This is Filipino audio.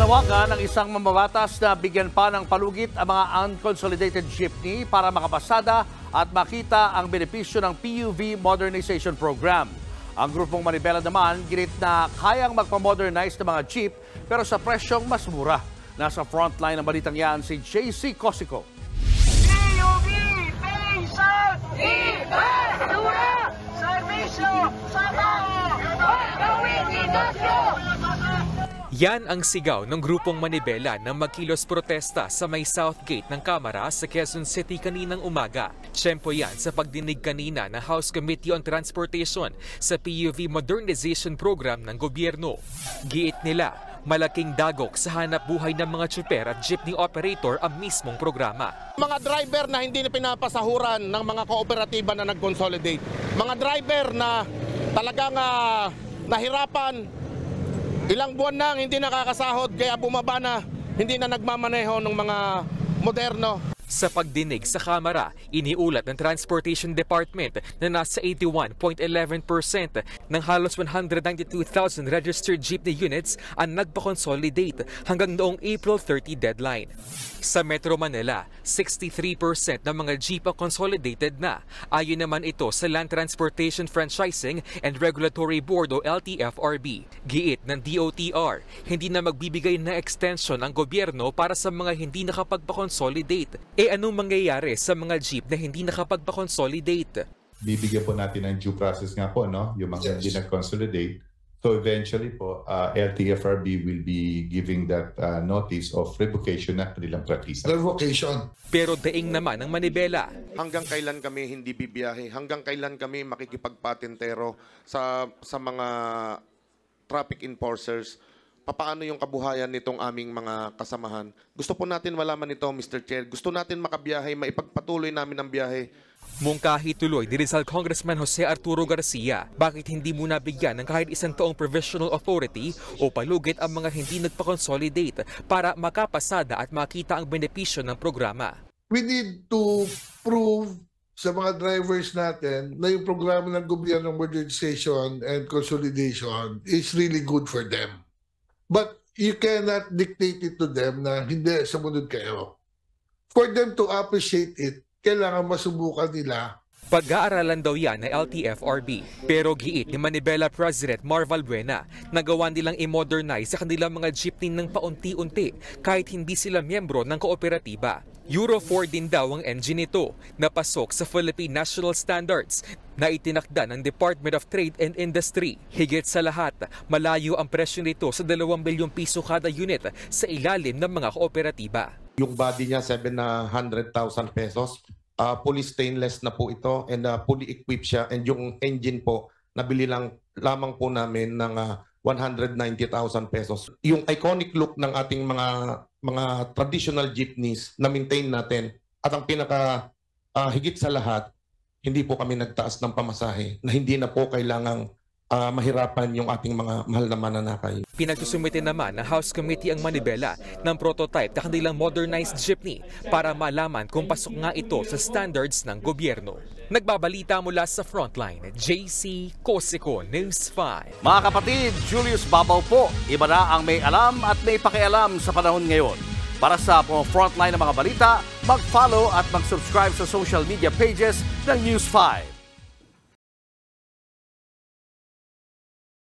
Nanawagan ng isang mambabatas na bigyan pa ng palugit ang mga unconsolidated jeepney para makapasada at makita ang benepisyo ng PUV Modernization Program. Ang grupong Manibela naman ginit na kayang magpamodernize ng mga jeep pero sa presyong mas mura. Nasa frontline ng balitang yan si JC Cosico. PUV Paysan Infrastruktura Servisyo sa Tao Gawin Negosyo. Yan ang sigaw ng grupong Manibela na magkilos protesta sa may Southgate ng Kamara sa Quezon City kaninang umaga. Tiyempo yan sa pagdinig kanina ng House Committee on Transportation sa PUV Modernization Program ng gobyerno. Giit nila, malaking dagok sa hanap buhay ng mga tsuper at jeepney operator ang mismong programa. Mga driver na hindi na pinapasahuran ng mga kooperatiba na nag-consolidate. Mga driver na talagang nahirapan. Ilang buwan nang hindi nakakasahod kaya bumaba na, hindi na nagmamaneho ng mga moderno. Sa pagdinig sa Kamara, iniulat ng Transportation Department na nasa 81.11% ng halos 192,000 registered jeepney units ang nagpa-consolidate hanggang noong April 30 deadline. Sa Metro Manila, 63% ng mga jeep ang consolidated na. Ayon naman ito sa Land Transportation Franchising and Regulatory Board o LTFRB. Giit ng DOTR, hindi na magbibigay na extension ang gobyerno para sa mga hindi nakapagpa-consolidate. Anong mangyayari sa mga jeep na hindi nakapagpa-consolidate? Bibigyan po natin ng due process nga po, no? Yung mga hindi nag-consolidate. So eventually po, LTFRB will be giving that notice of revocation ng kanilang practice. Revocation. Pero daing naman ng Manibela. Hanggang kailan kami hindi bibiyahe? Hanggang kailan kami makikipagpatentero sa mga traffic enforcers? Paano yung kabuhayan nitong aming mga kasamahan? Gusto po natin malaman ito, Mr. Chair. Gusto natin makabiyahe, maipagpatuloy namin ang biyahe. Mungkahi tuloy ni Rizal Congressman Jose Arturo Garcia, bakit hindi muna bigyan ng kahit isang taong provisional authority o palugit ang mga hindi nagpa-consolidate para makapasada at makita ang benepisyo ng programa? We need to prove sa mga drivers natin na yung programa ng gobyerno modernization and consolidation is really good for them. But you cannot dictate it to them na hindi, sumunod kayo. For them to appreciate it, kailangan masubukan nila. Pag-aaralan daw yan ng LTFRB. Pero giit ni Manibela President Marval Buena, nagawa nilang i-modernize sa kanilang mga jeepney ng paunti-unti kahit hindi sila miyembro ng kooperatiba. Euro 4 din daw ang engine nito na pasok sa Philippine National Standards na itinakda ng Department of Trade and Industry. Higit sa lahat, malayo ang presyo nito sa 2 bilyong piso kada unit sa ilalim ng mga kooperatiba. Yung body niya, 700,000 pesos. Fully stainless na po ito and fully equipped siya. And yung engine po, nabili lamang po namin ng 190,000 pesos. Yung iconic look ng ating mga traditional jeepneys na maintain natin at ang pinaka higit sa lahat, hindi po kami nagtaas ng pamasahe na hindi na po kailangang mahirapan yung ating mga mahal na mananakay. Pinagsusumite naman ng House Committee ang Manibela ng prototype na kanilang modernized jeepney para malaman kung pasok nga ito sa standards ng gobyerno. Nagbabalita mula sa Frontline, JC Cosico, News 5. Mga kapatid, Julius Babaw po. Iba na ang may alam at may pakialam sa panahon ngayon. Para sa Frontline ng mga balita, mag-follow at mag-subscribe sa social media pages ng News 5.